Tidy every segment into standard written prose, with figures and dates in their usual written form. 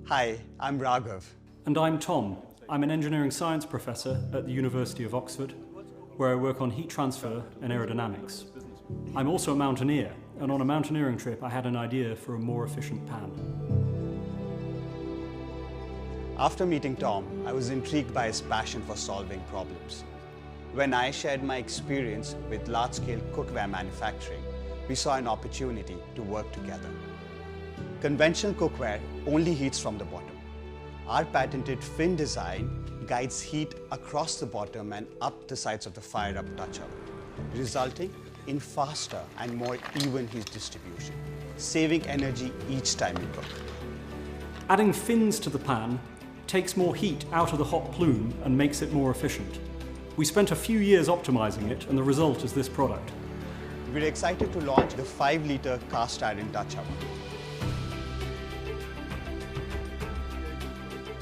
Hi, I'm Raghav. And I'm Tom. I'm an engineering science professor at the University of Oxford, where I work on heat transfer and aerodynamics. I'm also a mountaineer, and on a mountaineering trip I had an idea for a more efficient pan. After meeting Tom, I was intrigued by his passion for solving problems. When I shared my experience with large-scale cookware manufacturing, we saw an opportunity to work together. Conventional cookware only heats from the bottom. Our patented fin design guides heat across the bottom and up the sides of the FIREUP Dutch Oven, resulting in faster and more even heat distribution, saving energy each time you cook. Adding fins to the pan takes more heat out of the hot plume and makes it more efficient. We spent a few years optimizing it, and the result is this product. We're excited to launch the 5-liter cast iron Dutch oven.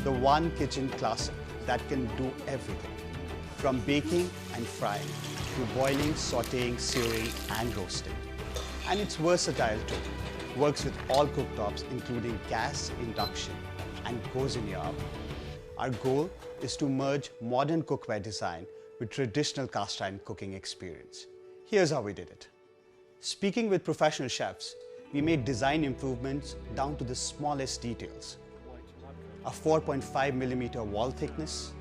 The one kitchen classic that can do everything, from baking and frying to boiling, sautéing, searing and roasting. And it's versatile too. Works with all cooktops including gas, induction, and goes in your oven. Our goal is to merge modern cookware design with traditional cast iron cooking experience. Here's how we did it. Speaking with professional chefs, we made design improvements down to the smallest details. A 4.5mm wall thickness,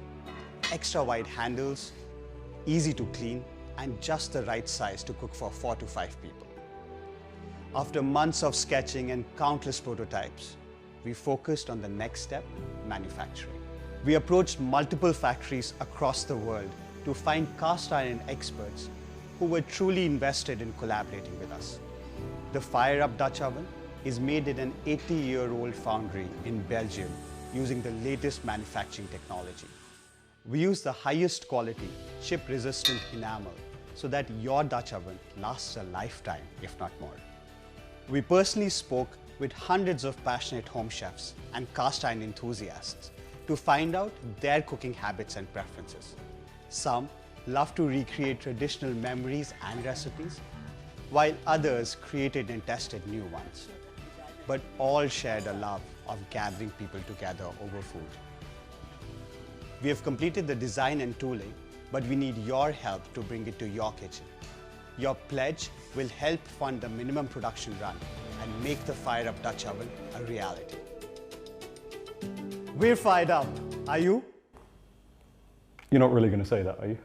extra wide handles, easy to clean, and just the right size to cook for 4 to 5 people. After months of sketching and countless prototypes, we focused on the next step, manufacturing. We approached multiple factories across the world to find cast iron experts who were truly invested in collaborating with us. The FIREUP Dutch Oven is made in an 80-year-old foundry in Belgium using the latest manufacturing technology. We use the highest quality, chip-resistant enamel so that your Dutch oven lasts a lifetime, if not more. We personally spoke with hundreds of passionate home chefs and cast iron enthusiasts to find out their cooking habits and preferences. Some love to recreate traditional memories and recipes, while others created and tested new ones. But all shared a love of gathering people together over food. We have completed the design and tooling, but we need your help to bring it to your kitchen. Your pledge will help fund the minimum production run and make the FIREUP Dutch Oven a reality. We're fired up. Are you? You're not really going to say that, are you?